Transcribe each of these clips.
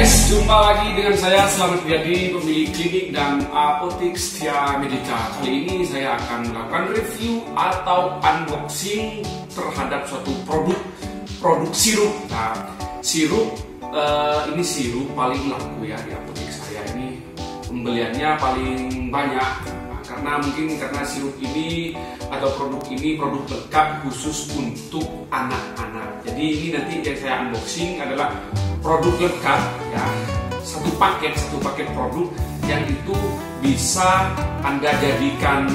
guys, jumpa lagi dengan saya Selamat Riyadi, pemilik klinik dan apotek Setia Medica. Kali ini saya akan melakukan review atau unboxing terhadap suatu produk sirup. Nah, ini sirup paling laku ya di apotek saya. Ini pembeliannya paling banyak karena sirup ini atau produk ini produk lengkap khusus untuk anak-anak. Jadi ini nanti yang saya unboxing adalah produk lengkap ya, satu paket produk yang itu bisa Anda jadikan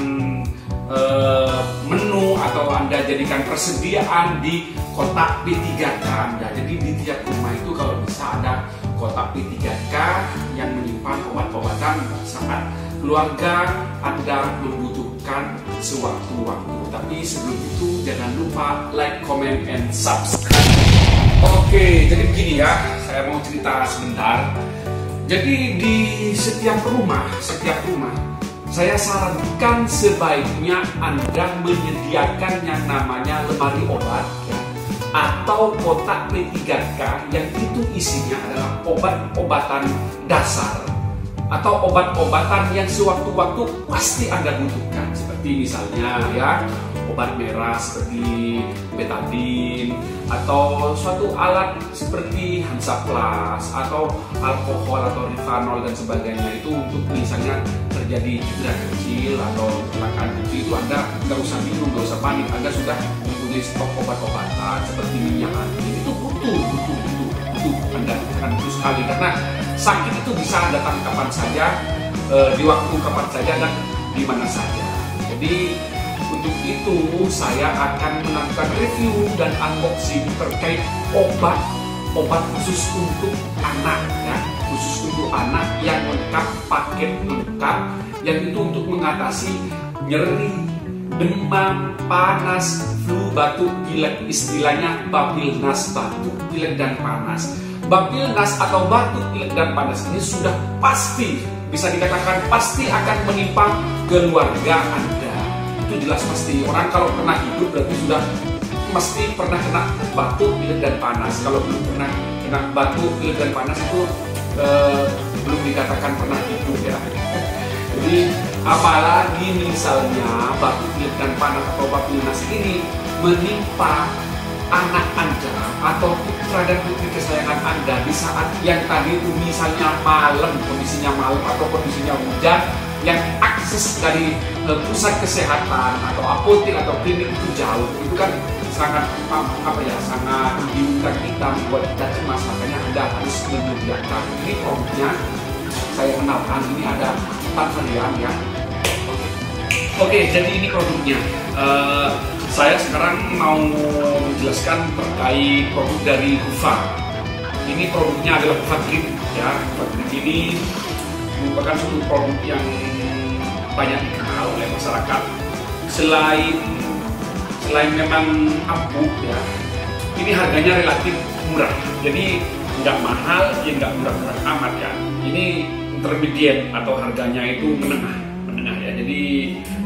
menu atau Anda jadikan persediaan di kotak P3K Anda. Jadi di tiap rumah itu kalau bisa ada kotak P3K yang menyimpan obat-obatan saat keluarga Anda membutuhkan sewaktu-waktu. Tapi sebelum itu jangan lupa like, comment, and subscribe. Oke, jadi begini ya, saya mau cerita sebentar. Jadi di setiap rumah, saya sarankan sebaiknya Anda menyediakan yang namanya lemari obat ya, atau kotak P3K yang itu isinya adalah obat-obatan dasar atau obat-obatan yang sewaktu-waktu pasti Anda butuhkan. Seperti misalnya ya, obat merah seperti betadine, atau suatu alat seperti Hansaplast, atau alkohol atau rifanol dan sebagainya. Itu untuk misalnya terjadi cedera kecil atau kecelakaan kecil, itu Anda nggak usah bingung, nggak usah panik. Anda sudah mempunyai stok obat-obatan seperti minyak angin. Itu butuh Anda akan butuh sekali, karena sakit itu bisa datang kapan saja, di waktu kapan saja dan di mana saja. Jadi untuk itu saya akan melakukan review dan unboxing terkait obat khusus untuk anak ya, khusus untuk anak yang lengkap, paket lengkap, yang itu untuk mengatasi nyeri, demam, panas, flu, batuk, pilek, istilahnya Bapilnas, batuk, pilek dan panas. Bapilnas atau batuk, pilek dan panas ini sudah pasti, bisa dikatakan pasti akan menimpa keluarga Anda. Itu jelas pasti. Orang kalau pernah hidup berarti sudah mesti pernah kena batuk, pilek dan panas. Kalau belum pernah kena batuk, pilek dan panas itu belum dikatakan pernah hidup ya. Jadi apalagi misalnya batuk, pilek dan panas atau Bapilnas ini menimpa anak Anda atau putra dan putri kesayangan Anda di saat yang tadi itu misalnya kondisinya malam atau kondisinya hujan, yang akses dari pusat kesehatan atau apotek atau klinik itu jauh, itu kan sangat sangat membingungkan kita, membuat kita cemas. Makanya Anda harus menyediakan. Ini produknya saya kenalkan, ini ada 4 varian ya. Oke, jadi ini produknya. Saya sekarang mau menjelaskan terkait produk dari Hufa. Ini produknya adalah Hufa Grip ya. Hufa Grip ini merupakan suatu produk yang banyak dikenal oleh masyarakat. Selain memang ampuh ya, ini harganya relatif murah. Jadi nggak mahal, ya nggak murah-murah amat ya. Ini intermediate atau harganya itu menengah ya. Jadi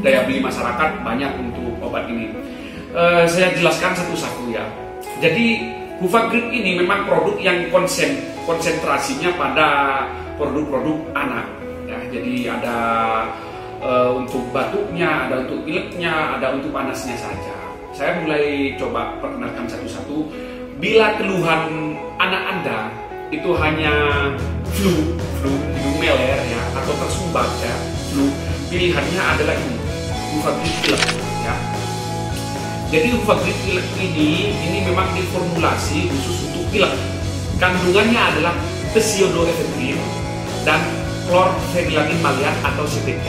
daya beli masyarakat banyak untuk obat ini. Saya jelaskan satu-satu ya. Jadi Hufa Grip ini memang produk yang konsentrasinya pada produk-produk anak ya. Jadi ada untuk batuknya, ada untuk pileknya, ada untuk panasnya saja. Saya mulai coba perkenalkan satu-satu. Bila keluhan anak Anda itu hanya flu hidung meler ya, atau tersumbat ya, flu, pilihannya adalah ini, Hufa Grip pilek ya. Jadi Hufa Grip pilek ini memang diformulasi khusus untuk pilek. Kandungannya adalah pseudoephedrine dan chlorpheniramine maleat atau CTK.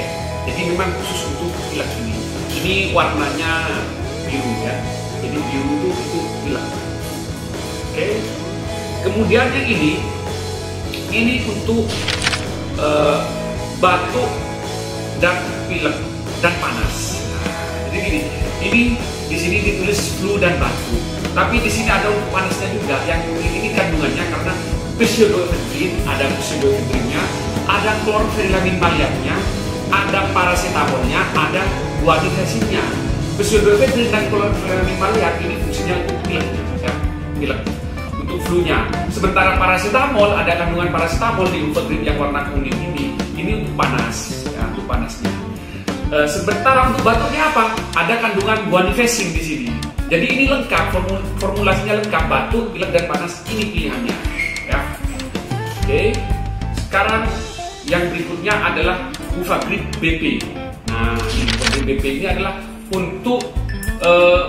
Jadi memang khusus untuk pilek ini. Ini warnanya biru ya. Jadi biru itu pilek. Oke. Kemudian yang ini untuk batuk dan pilek dan panas. Jadi gini, ini di sini ditulis flu dan batuk. Tapi di sini ada untuk panasnya juga. Yang ini kandungannya karena pseudoephedrine, ada pseudoephedrine-nya, ada chlorpheniramine maleatnya, ada paracetamolnya, ada guanifesinnya. Pseudoephedrine dan chlorpheniramine maleat ini fungsinya untuk pilek ya, pilek. untuk flu-nya. Sementara paracetamol, ada kandungan paracetamol di Uvagrip yang warna kuning ini untuk panas, ya, untuk panasnya. Sementara untuk batuknya apa? Ada kandungan guanifacin di sini. Jadi ini lengkap, formulasinya lengkap, batuk, pilek dan panas ini pilihannya. Ya. Oke. Sekarang yang berikutnya adalah Uvagrip BP. Nah, Uvagrip BP ini adalah untuk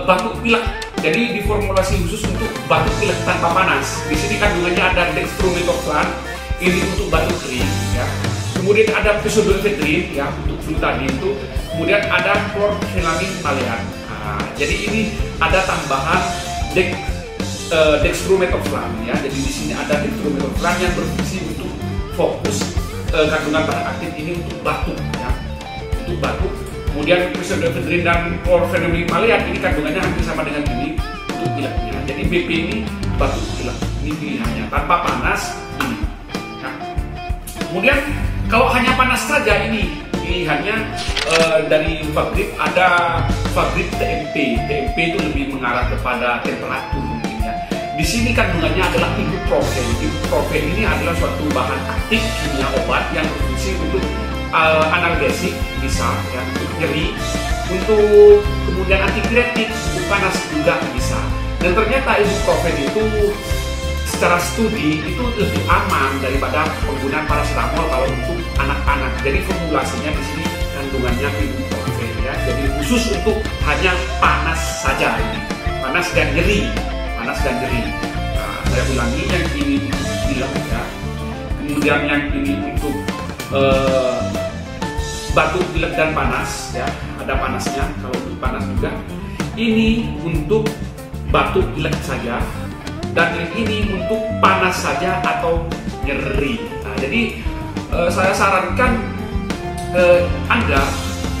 batuk pilek. Jadi diformulasi khusus untuk batuk pilek tanpa panas. Di sini kandungannya ada dextromethorphan, ini untuk batuk kering, ya. Kemudian ada pseudoephedrine, ya, untuk flu tadi itu. Kemudian ada chlorpheniramine maleat. Nah, jadi ini ada tambahan dextromethorphan, ya. Jadi di sini ada dextromethorphan yang berfungsi untuk fokus kandungan bahan aktif ini untuk batuk, ya, untuk batuk. Kemudian pseudoephedrine dan chlorpheniramine maleat ini kandungannya hampir sama dengan ini untuk pileknya. Jadi BP ini batuk pilek, ini pilihannya tanpa panas ini. Ya. Kemudian kalau hanya panas saja ini pilihannya dari Uvagrip ada Uvagrip TMP. TMP itu lebih mengarah kepada temperatur mungkin, ya. Di sini kandungannya adalah ibuprofen. Ibuprofen ini adalah suatu bahan aktif kimia obat yang berfungsi untuk analgesik bisa, ya, untuk nyeri, untuk kemudian antipiretik, untuk panas juga bisa. Dan ternyata ibuprofen itu secara studi itu lebih aman daripada penggunaan paracetamol kalau untuk anak-anak. Jadi formulasinya di sini kandungannya ibuprofen, ya. Jadi khusus untuk hanya panas saja ini, panas dan nyeri, panas dan nyeri. Nah, saya ulangi, yang ini untuk pilek, ya. Kemudian yang ini untuk batuk pilek dan panas, ya, ada panasnya. Kalau untuk panas juga ini untuk batuk pilek saja, dan yang ini untuk panas saja atau nyeri. Nah, jadi saya sarankan Anda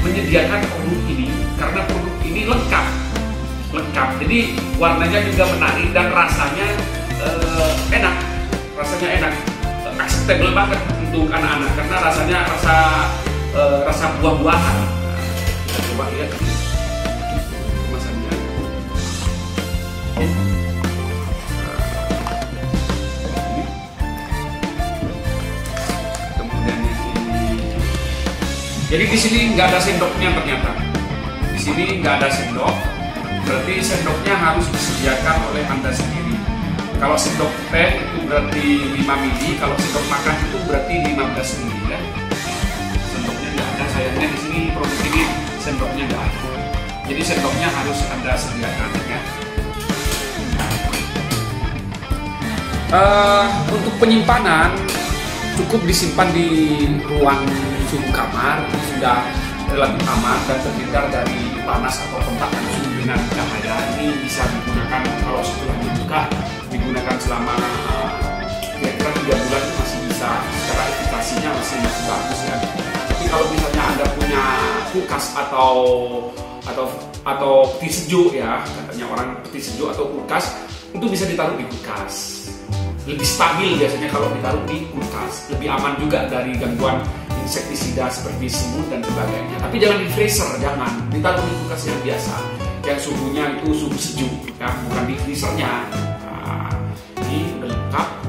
menyediakan produk ini karena produk ini lengkap. Jadi warnanya juga menarik dan rasanya enak, acceptable banget untuk anak-anak karena rasanya rasa buah-buahan. Nah, kita coba lihat kemasannya. Kemudian ini. Jadi di sini nggak ada sendoknya ternyata. Di sini nggak ada sendok. Berarti sendoknya harus disediakan oleh Anda sendiri. Kalau sendok teh itu berarti 5 mili, kalau sendok makan itu berarti 15 mili, ya. Sayangnya di sini produk ini sendoknya nggak ada. Jadi sendoknya harus Anda sediakan, ya. Untuk penyimpanan cukup disimpan di ruang suhu kamar, sudah relatif aman dan terhindar dari panas atau kontakan suhu dengan cahaya. Ini bisa digunakan kalau setelah dibuka, digunakan selama kira-kira 3 bulan masih bisa, secara efikasinya masih bagus, ya. Kalau misalnya Anda punya kulkas atau peti sejuk, ya, katanya orang peti sejuk atau kulkas itu bisa ditaruh di kulkas. Lebih stabil biasanya kalau ditaruh di kulkas, lebih aman juga dari gangguan insektisida seperti semut dan sebagainya. Tapi jangan di freezer, jangan ditaruh di kulkas yang biasa, yang suhunya itu suhu sejuk, ya, bukan di freezernya. Nah, ini lengkap.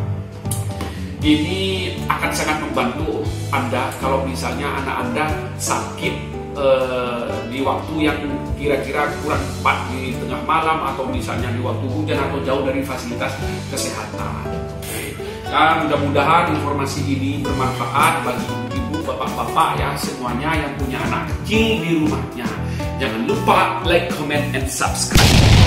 Ini akan sangat membantu Anda kalau misalnya anak Anda sakit di waktu yang kira-kira kurang tepat di tengah malam atau misalnya di waktu hujan atau jauh dari fasilitas kesehatan. Dan mudah-mudahan informasi ini bermanfaat bagi ibu, bapak-bapak, ya, semuanya yang punya anak kecil di rumahnya. Jangan lupa like, comment, and subscribe.